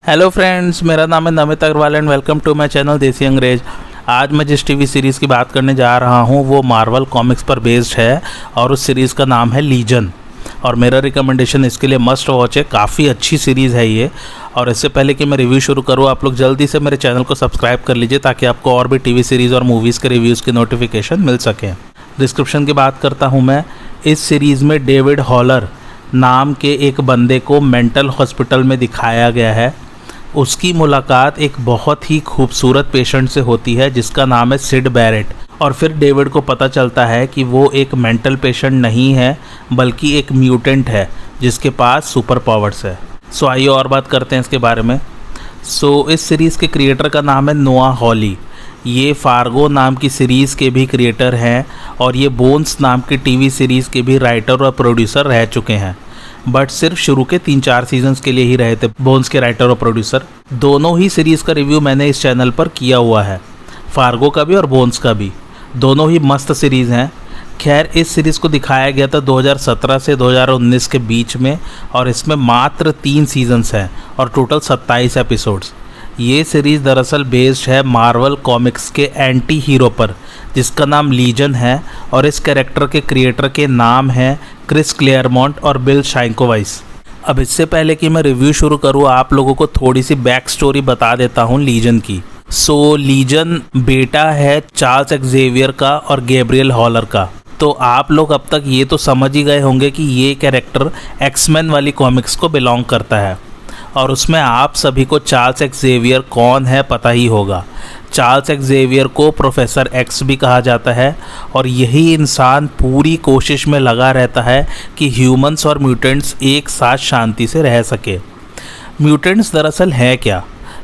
Hello friends, मेरा नाम है Namit Agarwal and welcome to my channel Desi Angrez. आज मैं जिस टीवी सीरीज़ की बात करने जा रहा हूं वो मार्वल कॉमिक्स पर बेस्ड है और उस सीरीज़ का नाम है लीजन। और मेरा रिकमेंडेशन इसके लिए मस्ट वॉच है, काफ़ी अच्छी सीरीज़ है ये। और इससे पहले कि मैं रिव्यू शुरू करूँ, आप लोग जल्दी से मेरे चैनल को सब्सक्राइब कर लीजिए ताकि आपको और भी टीवी सीरीज़ और मूवीज़ के रिव्यूज़ की नोटिफिकेशन मिल सके। डिस्क्रिप्शन की बात करता हूँ मैं। इस सीरीज़ में डेविड हॉलर नाम के एक बंदे को मेंटल हॉस्पिटल में दिखाया गया है। उसकी मुलाकात एक बहुत ही खूबसूरत पेशेंट से होती है जिसका नाम है सिड बैरेट। और फिर डेविड को पता चलता है कि वो एक मेंटल पेशेंट नहीं है बल्कि एक म्यूटेंट है जिसके पास सुपर पावर्स है। सो आइए और बात करते हैं इसके बारे में। इस सीरीज़ के क्रिएटर का नाम है नोआ हॉली। ये फार्गो नाम की सीरीज़ के भी क्रिएटर हैं और ये बोन्स नाम की टीवी सीरीज़ के भी राइटर और प्रोड्यूसर रह चुके हैं, बट सिर्फ शुरू के 3-4 सीजन्स के लिए ही रहे थे बोन्स के राइटर और प्रोड्यूसर। दोनों ही सीरीज़ का रिव्यू मैंने इस चैनल पर किया हुआ है, फार्गो का भी और बोन्स का भी। दोनों ही मस्त सीरीज़ हैं। खैर, इस सीरीज़ को दिखाया गया था 2017 से 2019 के बीच में और इसमें मात्र 3 सीजन्स हैं और टोटल 27 एपिसोड्स। ये सीरीज़ दरअसल बेस्ड है मार्वल कॉमिक्स के एंटी हीरो पर जिसका नाम लीजन है और इस कैरेक्टर के क्रिएटर के नाम हैं क्रिस क्लेयरमॉन्ट और बिल शाइंकोवाइस। अब इससे पहले कि मैं रिव्यू शुरू करूँ, आप लोगों को थोड़ी सी बैक स्टोरी बता देता हूँ लीजन की। लीजन बेटा है चार्ल्स एक्जेवियर का और गैब्रियल हॉलर का। तो आप लोग अब तक ये तो समझ ही गए होंगे कि ये कैरेक्टर एक्समैन वाली कॉमिक्स को बिलोंग करता है और उसमें आप सभी को चार्ल्स एक्जेवियर कौन है पता ही होगा। चार्ल्स एक्जेवियर को प्रोफेसर एक्स भी कहा जाता है और यही इंसान पूरी कोशिश में लगा रहता है कि ह्यूमंस और म्यूटेंट्स एक साथ शांति से रह सके। म्यूटेंट्स दरअसल है क्या,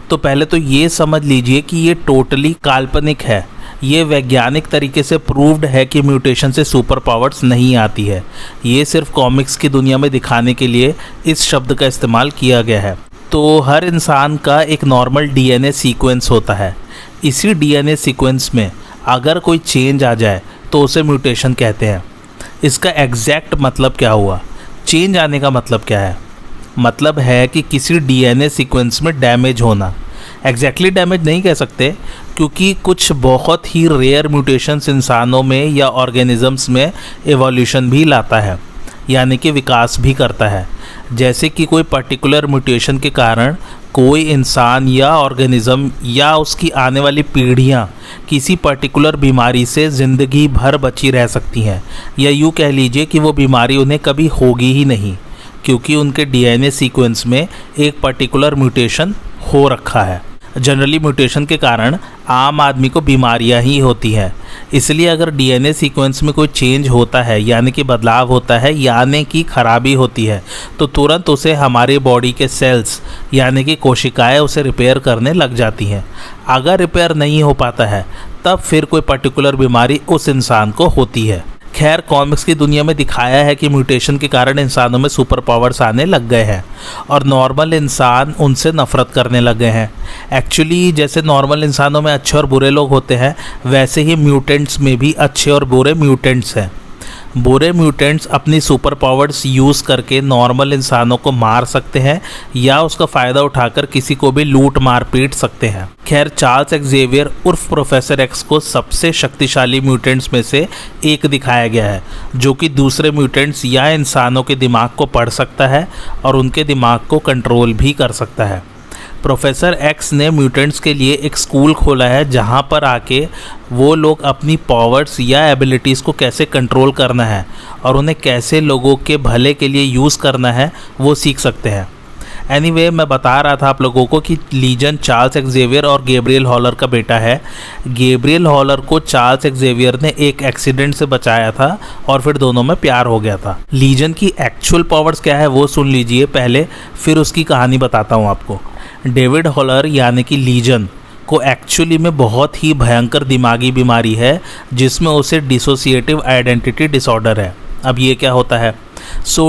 तो पहले तो ये समझ लीजिए कि ये टोटली काल्पनिक है। ये वैज्ञानिक तरीके से प्रूव्ड है कि म्यूटेशन से सुपर पावर्स नहीं आती है। ये सिर्फ कॉमिक्स की दुनिया में दिखाने के लिए इस शब्द का इस्तेमाल किया गया है। तो हर इंसान का एक नॉर्मल डीएनए सीक्वेंस होता है। इसी डीएनए सीक्वेंस में अगर कोई चेंज आ जाए तो उसे म्यूटेशन कहते हैं। इसका एग्जैक्ट मतलब क्या हुआ? चेंज आने का मतलब क्या है? मतलब है कि किसी डीएनए सीक्वेंस में डैमेज होना। एग्जैक्टली डैमेज नहीं कह सकते क्योंकि कुछ बहुत ही रेयर म्यूटेशंस इंसानों में या ऑर्गेनिजम्स में एवोल्यूशन भी लाता है, यानी कि विकास भी करता है। जैसे कि कोई पर्टिकुलर म्यूटेशन के कारण कोई इंसान या ऑर्गेनिज्म या उसकी आने वाली पीढ़ियां किसी पर्टिकुलर बीमारी से ज़िंदगी भर बची रह सकती हैं, या यूँ कह लीजिए कि वो बीमारी उन्हें कभी होगी ही नहीं क्योंकि उनके डीएनए सीक्वेंस में एक पर्टिकुलर म्यूटेशन हो रखा है। जनरली म्यूटेशन के कारण आम आदमी को बीमारियां ही होती हैं, इसलिए अगर डीएनए सीक्वेंस में कोई चेंज होता है यानी कि बदलाव होता है यानी कि खराबी होती है तो तुरंत उसे हमारी बॉडी के सेल्स यानी कि कोशिकाएं उसे रिपेयर करने लग जाती हैं। अगर रिपेयर नहीं हो पाता है तब फिर कोई पर्टिकुलर बीमारी उस इंसान को होती है। खैर, कॉमिक्स की दुनिया में दिखाया है कि म्यूटेशन के कारण इंसानों में सुपर पावर्स आने लग गए हैं और नॉर्मल इंसान उनसे नफरत करने लग गए हैं। एक्चुअली जैसे नॉर्मल इंसानों में अच्छे और बुरे लोग होते हैं वैसे ही म्यूटेंट्स में भी अच्छे और बुरे म्यूटेंट्स हैं। बुरे म्यूटेंट्स अपनी सुपर पावर्स यूज़ करके नॉर्मल इंसानों को मार सकते हैं या उसका फ़ायदा उठाकर किसी को भी लूट मार पीट सकते हैं। खैर, चार्ल्स एक्जेवियर उर्फ प्रोफेसर एक्स को सबसे शक्तिशाली म्यूटेंट्स में से एक दिखाया गया है जो कि दूसरे म्यूटेंट्स या इंसानों के दिमाग को पढ़ सकता है और उनके दिमाग को कंट्रोल भी कर सकता है। प्रोफेसर एक्स ने म्यूटेंट्स के लिए एक स्कूल खोला है जहां पर आके वो लोग अपनी पावर्स या एबिलिटीज़ को कैसे कंट्रोल करना है और उन्हें कैसे लोगों के भले के लिए यूज़ करना है वो सीख सकते हैं। एनीवे, मैं बता रहा था आप लोगों को कि लीजन चार्ल्स एक्जेवियर और गैब्रियल हॉलर का बेटा है। गैब्रियल हॉलर को चार्ल्स एक्जेवियर ने एक एक्सीडेंट से बचाया था और फिर दोनों में प्यार हो गया था। लीजन की एक्चुअल पावर्स क्या है वो सुन लीजिए पहले, फिर उसकी कहानी बताता हूँ आपको। डेविड हॉलर यानी कि लीजन को एक्चुअली में बहुत ही भयंकर दिमागी बीमारी है जिसमें उसे डिसोसिएटिव आइडेंटिटी डिसऑर्डर है। अब ये क्या होता है?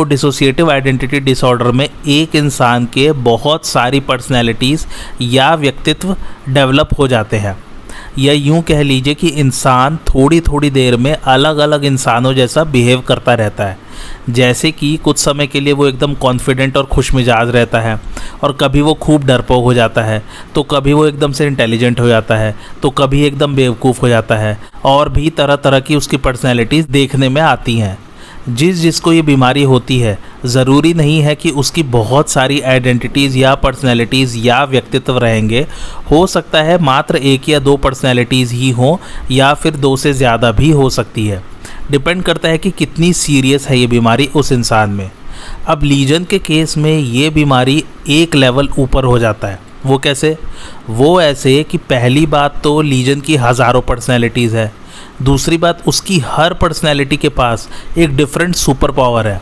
डिसोसिएटिव आइडेंटिटी डिसऑर्डर में एक इंसान के बहुत सारी पर्सनैलिटीज़ या व्यक्तित्व डेवलप हो जाते हैं, या यूँ कह लीजिए कि इंसान थोड़ी थोड़ी देर में अलग अलग इंसानों जैसा बिहेव करता रहता है। जैसे कि कुछ समय के लिए वो एकदम कॉन्फिडेंट और खुश मिजाज रहता है, और कभी वो खूब डरपोक हो जाता है, तो कभी वो एकदम से इंटेलिजेंट हो जाता है, तो कभी एकदम बेवकूफ़ हो जाता है, और भी तरह तरह की उसकी पर्सनैलिटीज़ देखने में आती हैं। जिसको ये बीमारी होती है, ज़रूरी नहीं है कि उसकी बहुत सारी आइडेंटिटीज़ या पर्सनैलिटीज़ या व्यक्तित्व रहेंगे। हो सकता है मात्र 1 या 2 पर्सनैलिटीज़ ही हों, या फिर 2 से ज़्यादा भी हो सकती है। डिपेंड करता है कि कितनी सीरियस है ये बीमारी उस इंसान में। अब लीजन के केस में ये बीमारी एक लेवल ऊपर हो जाता है। वो कैसे? वो ऐसे कि पहली बात तो लीजन की हज़ारों पर्सनैलिटीज़ है। दूसरी बात, उसकी हर पर्सनैलिटी के पास एक डिफरेंट सुपर पावर है।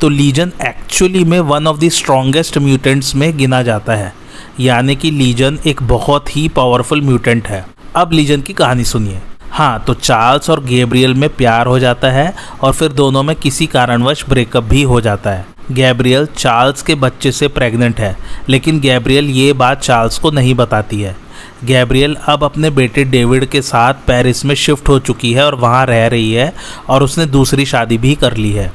तो लीजन एक्चुअली में one of the strongest mutants में गिना जाता है, यानी कि लीजन एक बहुत ही पावरफुल म्यूटेंट है। अब लीजन की कहानी सुनिए। हाँ, तो चार्ल्स और गैब्रियल में प्यार हो जाता है, और फिर दोनों में किसी कारणवश ब्रेकअप भी हो जाता है। गैब्रियल चार्ल्स के बच्चे से प्रेग्नेंट है, लेकिन गैब्रियल ये बात चार्ल्स को नहीं बताती है। गैब्रियल अब अपने बेटे डेविड के साथ पेरिस में शिफ्ट हो चुकी है और वहाँ रह रही है, और उसने दूसरी शादी भी कर ली है।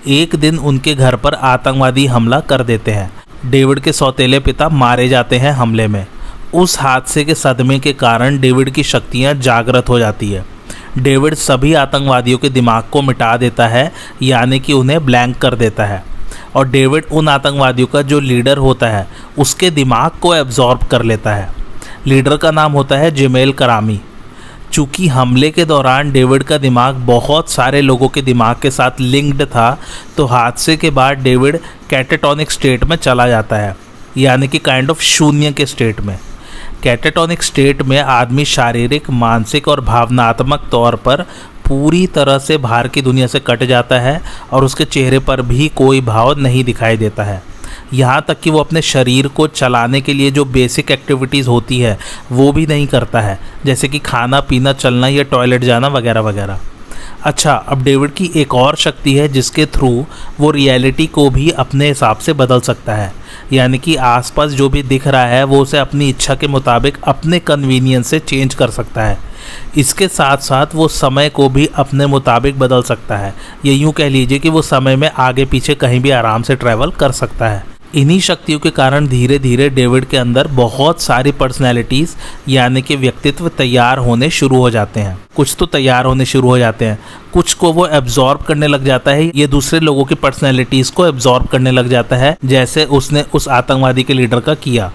एक दिन उनके घर पर आतंकवादी हमला कर देते हैं। डेविड के सौतेले पिता मारे जाते हैं हमले में। उस हादसे के सदमे के कारण डेविड की शक्तियाँ जागृत हो जाती है। डेविड सभी आतंकवादियों के दिमाग को मिटा देता है, यानी कि उन्हें ब्लैंक कर देता है, और डेविड उन आतंकवादियों का जो लीडर होता है उसके दिमाग को एब्जॉर्ब कर लेता है। लीडर का नाम होता है जमेल करामी। चूँकि हमले के दौरान डेविड का दिमाग बहुत सारे लोगों के दिमाग के साथ लिंक्ड था, तो हादसे के बाद डेविड कैटाटॉनिक स्टेट में चला जाता है, यानी कि काइंड ऑफ शून्य के स्टेट में। कैटाटॉनिक स्टेट में आदमी शारीरिक, मानसिक और भावनात्मक तौर पर पूरी तरह से बाहर की दुनिया से कट जाता है, और उसके चेहरे पर भी कोई भाव नहीं दिखाई देता है। यहाँ तक कि वो अपने शरीर को चलाने के लिए जो बेसिक एक्टिविटीज़ होती है वो भी नहीं करता है, जैसे कि खाना पीना, चलना या टॉयलेट जाना वगैरह वगैरह। अच्छा, अब डेविड की एक और शक्ति है जिसके थ्रू वो रियलिटी को भी अपने हिसाब से बदल सकता है, यानी कि आसपास जो भी दिख रहा है वो उसे अपनी इच्छा के मुताबिक अपने कन्वीनियंस से चेंज कर सकता है। इसके साथ साथ वो समय को भी अपने मुताबिक बदल सकता है। ये यूँ कह लीजिए कि वो समय में आगे पीछे कहीं भी आराम से ट्रैवल कर सकता है। इन्हीं शक्तियों के कारण धीरे धीरे डेविड के अंदर बहुत सारी पर्सनैलिटीज़, यानी कि व्यक्तित्व तैयार होने शुरू हो जाते हैं। कुछ तो तैयार होने शुरू हो जाते हैं, कुछ को वो एब्जॉर्ब करने लग जाता है। ये दूसरे लोगों की पर्सनैलिटीज़ को एब्जॉर्ब करने लग जाता है, जैसे उसने उस आतंकवादी के लीडर का किया।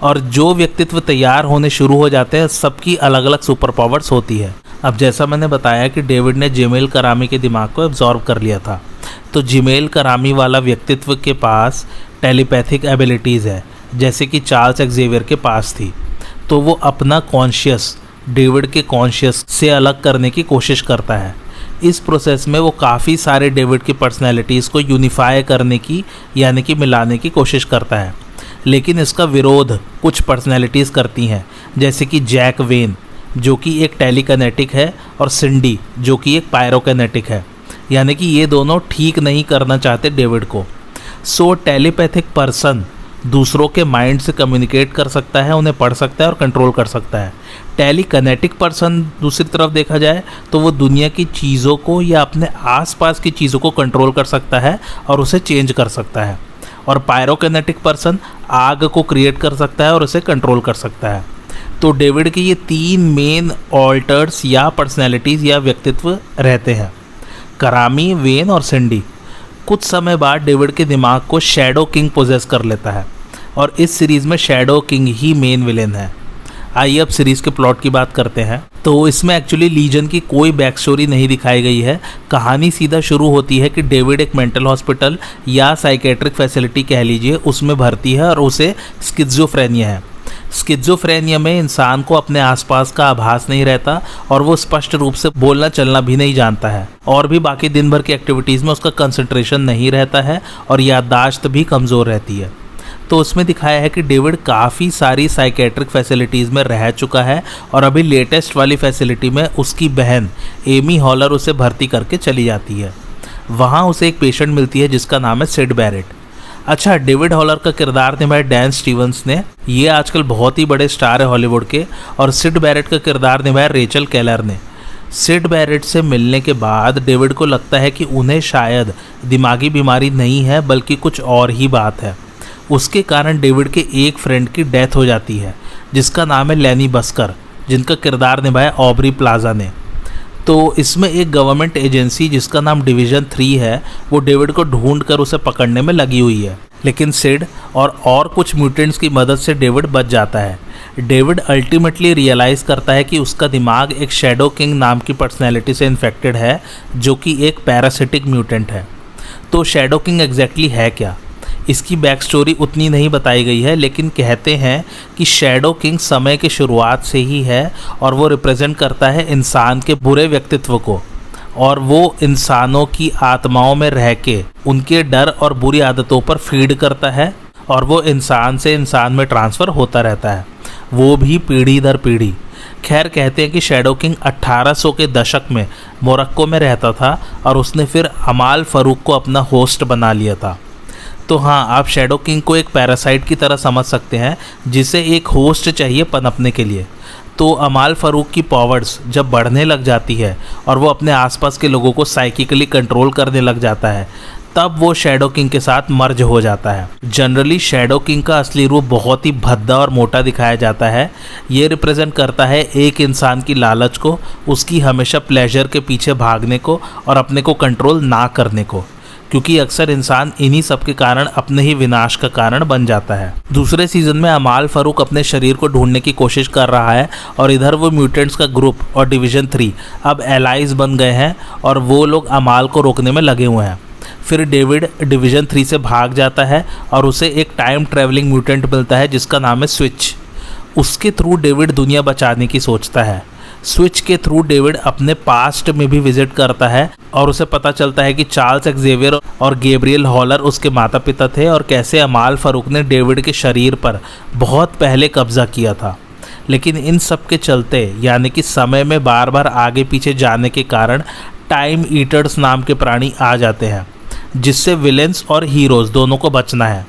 और जो व्यक्तित्व तैयार होने शुरू हो जाते हैं, सबकी अलग अलग सुपर पावर्स होती है। अब जैसा मैंने बताया कि डेविड ने जमेल करामी के दिमाग को एब्जॉर्ब कर लिया था, तो जमेल करामी वाला व्यक्तित्व के पास टेलीपैथिक एबिलिटीज़ है, जैसे कि चार्ल्स एक्जेवियर के पास थी। तो वो अपना कॉन्शियस डेविड के कॉन्शियस से अलग करने की कोशिश करता है। इस प्रोसेस में वो काफ़ी सारे डेविड की पर्सनैलिटीज़ को यूनिफाई करने की, यानी कि मिलाने की कोशिश करता है। लेकिन इसका विरोध कुछ पर्सनैलिटीज़ करती हैं, जैसे कि जैक वेन जो कि एक टेलीकनेटिक है, और सिंडी जो कि एक पायरोकनेटिक है, यानी कि ये दोनों ठीक नहीं करना चाहते डेविड को। सो टेलीपैथिक पर्सन दूसरों के माइंड से कम्युनिकेट कर सकता है, उन्हें पढ़ सकता है और कंट्रोल कर सकता है। टेलीकनेटिक पर्सन दूसरी तरफ देखा जाए तो वो दुनिया की चीज़ों को या अपने आसपास की चीज़ों को कंट्रोल कर सकता है और उसे चेंज कर सकता है। और पायरोकनेटिक पर्सन आग को क्रिएट कर सकता है और उसे कंट्रोल कर सकता है। तो डेविड के ये 3 मेन ऑल्टर्स या पर्सनैलिटीज़ या व्यक्तित्व रहते हैं, करामी, वेन और सिंडी। कुछ समय बाद डेविड के दिमाग को शैडो किंग पोजेस कर लेता है, और इस सीरीज़ में शैडो किंग ही मेन विलेन है। आइए अब सीरीज़ के प्लॉट की बात करते हैं। तो इसमें एक्चुअली लीजन की कोई बैक स्टोरी नहीं दिखाई गई है। कहानी सीधा शुरू होती है कि डेविड एक मेंटल हॉस्पिटल या साइकेट्रिक फैसिलिटी कह लीजिए उसमें भर्ती है, और उसे स्किज़ोफ्रेनिया है। स्किज़ोफ्रेनिया में इंसान को अपने आसपास का आभास नहीं रहता, और वो स्पष्ट रूप से बोलना चलना भी नहीं जानता है, और भी बाकी दिन भर की एक्टिविटीज़ में उसका कंसंट्रेशन नहीं रहता है, और याददाश्त भी कमज़ोर रहती है। तो उसमें दिखाया है कि डेविड काफ़ी सारी साइकेट्रिक फैसिलिटीज़ में रह चुका है, और अभी लेटेस्ट वाली फैसिलिटी में उसकी बहन एमी हॉलर उसे भर्ती करके चली जाती है। वहाँ उसे एक पेशेंट मिलती है जिसका नाम है सिड बैरेट। अच्छा, डेविड हॉलर का किरदार निभाया डैन स्टीवंस ने। ये आजकल बहुत ही बड़े स्टार है हॉलीवुड के। और सिड बैरेट का किरदार निभाया रेचल केलर ने। सिड बैरेट से मिलने के बाद डेविड को लगता है कि उन्हें शायद दिमागी बीमारी नहीं है बल्कि कुछ और ही बात है। उसके कारण डेविड के एक फ्रेंड की डेथ हो जाती है जिसका नाम है लैनी बस्कर, जिनका किरदार निभाया ऑब्री प्लाजा ने। तो इसमें एक गवर्नमेंट एजेंसी जिसका नाम डिवीज़न 3 है वो डेविड को ढूंढ कर उसे पकड़ने में लगी हुई है, लेकिन सिड और कुछ म्यूटेंट्स की मदद से डेविड बच जाता है। डेविड अल्टीमेटली रियलाइज़ करता है कि उसका दिमाग एक शैडो किंग नाम की पर्सनैलिटी से इन्फेक्टेड है जो कि एक पैरासिटिक म्यूटेंट है। तो शैडो किंग एग्जैक्टली है क्या, इसकी बैक स्टोरी उतनी नहीं बताई गई है, लेकिन कहते हैं कि शैडो किंग समय की शुरुआत से ही है और वो रिप्रेजेंट करता है इंसान के बुरे व्यक्तित्व को, और वो इंसानों की आत्माओं में रह के उनके डर और बुरी आदतों पर फीड करता है और वो इंसान से इंसान में ट्रांसफ़र होता रहता है, वो भी पीढ़ी दर पीढ़ी। खैर, कहते हैं कि शैडो किंग 1800 के दशक में मोरक्को में रहता था और उसने फिर अमाल फ़ारूक को अपना होस्ट बना लिया था। तो हाँ, आप शैडो किंग को एक पैरासाइट की तरह समझ सकते हैं जिसे एक होस्ट चाहिए पनपने के लिए। तो अमाल फ़ारूक की पावर्स जब बढ़ने लग जाती है और वो अपने आसपास के लोगों को साइकिकली कंट्रोल करने लग जाता है, तब वो शैडो किंग के साथ मर्ज हो जाता है। जनरली शैडो किंग का असली रूप बहुत ही भद्दा और मोटा दिखाया जाता है। ये रिप्रेजेंट करता है एक इंसान की लालच को, उसकी हमेशा प्लेजर के पीछे भागने को और अपने को कंट्रोल ना करने को, क्योंकि अक्सर इंसान इन्हीं सब के कारण अपने ही विनाश का कारण बन जाता है। दूसरे सीजन में अमाल फ़ारूक अपने शरीर को ढूंढने की कोशिश कर रहा है और इधर वो म्यूटेंट्स का ग्रुप और डिवीज़न 3 अब एलाइज बन गए हैं और वो लोग अमाल को रोकने में लगे हुए हैं। फिर डेविड डिवीज़न 3 से भाग जाता है और उसे एक टाइम ट्रैवलिंग म्यूटेंट मिलता है जिसका नाम है स्विच। उसके थ्रू डेविड दुनिया बचाने की सोचता है। स्विच के थ्रू डेविड अपने पास्ट में भी विजिट करता है और उसे पता चलता है कि चार्ल्स एक्जेवियर और गैब्रियल हॉलर उसके माता पिता थे और कैसे अमाल फ़ारूक ने डेविड के शरीर पर बहुत पहले कब्जा किया था। लेकिन इन सब के चलते, यानी कि समय में बार बार आगे पीछे जाने के कारण, टाइम ईटर्स नाम के प्राणी आ जाते हैं जिससे विलेंस और हीरोज़ दोनों को बचना है।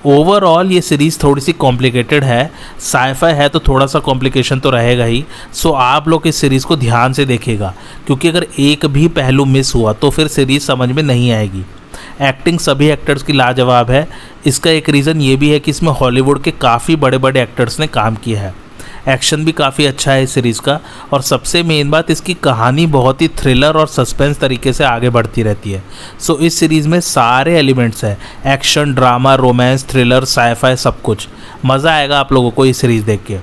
ओवरऑल ये सीरीज़ थोड़ी सी कॉम्प्लिकेटेड है, साइफाई है तो थोड़ा सा कॉम्प्लिकेशन तो रहेगा ही। सो आप लोग इस सीरीज़ को ध्यान से देखिएगा, क्योंकि अगर एक भी पहलू मिस हुआ तो फिर सीरीज़ समझ में नहीं आएगी। एक्टिंग सभी एक्टर्स की लाजवाब है। इसका एक रीज़न ये भी है कि इसमें हॉलीवुड के काफ़ी बड़े बड़े एक्टर्स ने काम किया है। एक्शन भी काफ़ी अच्छा है इस सीरीज़ का, और सबसे मेन बात, इसकी कहानी बहुत ही थ्रिलर और सस्पेंस तरीके से आगे बढ़ती रहती है। सो इस सीरीज़ में सारे एलिमेंट्स हैं, action, drama, romance, thriller, sci-fi, सब कुछ। मज़ा आएगा आप लोगों को ये सीरीज़ देख के।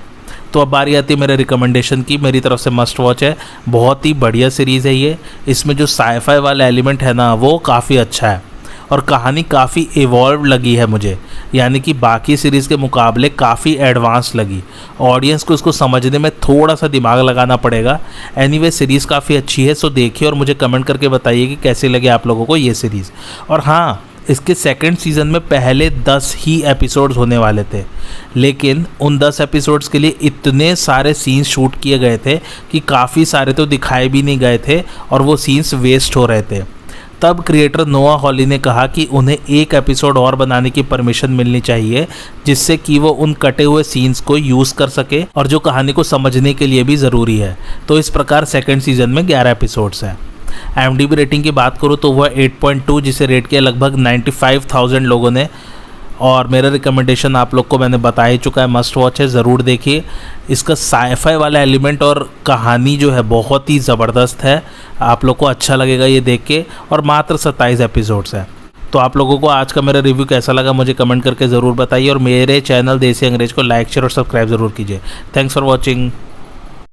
तो अब बारी आती है मेरे रिकमेंडेशन की। मेरी तरफ से मस्ट वॉच है, बहुत ही बढ़िया सीरीज़ है ये। इसमें जो साइफाई वाला एलिमेंट है ना, वो काफ़ी अच्छा है और कहानी काफ़ी इवॉल्व लगी है मुझे, यानी कि बाकी सीरीज़ के मुकाबले काफ़ी एडवांस लगी। ऑडियंस को इसको समझने में थोड़ा सा दिमाग लगाना पड़ेगा। एनीवे, सीरीज़ काफ़ी अच्छी है, सो देखिए और मुझे कमेंट करके बताइए कि कैसे लगे आप लोगों को ये सीरीज़। और हाँ, इसके सेकंड सीज़न में पहले 10 ही एपिसोड्स होने वाले थे, लेकिन उन 10 एपिसोड्स के लिए इतने सारे सीन्स शूट किए गए थे कि काफ़ी सारे तो दिखाए भी नहीं गए थे और वो सीन्स वेस्ट हो रहे थे। तब क्रिएटर नोआ हॉली ने कहा कि उन्हें एक एपिसोड और बनाने की परमिशन मिलनी चाहिए, जिससे कि वो उन कटे हुए सीन्स को यूज़ कर सके और जो कहानी को समझने के लिए भी ज़रूरी है। तो इस प्रकार सेकंड सीज़न में 11 एपिसोड्स हैं। IMDb रेटिंग की बात करूँ तो वह 8.2, जिसे रेट किया लगभग 95,000 लोगों ने। और मेरा रिकमेंडेशन आप लोग को मैंने बता ही चुका है, मस्ट वॉच है, ज़रूर देखिए। इसका साइफाई वाला एलिमेंट और कहानी जो है बहुत ही ज़बरदस्त है, आप लोग को अच्छा लगेगा ये देख के। और मात्र 27 एपिसोड्स हैं। तो आप लोगों को आज का मेरा रिव्यू कैसा लगा मुझे कमेंट करके ज़रूर बताइए, और मेरे चैनल देसी अंग्रेज को लाइक, शेयर और सब्सक्राइब ज़रूर कीजिए। Thanks for watching.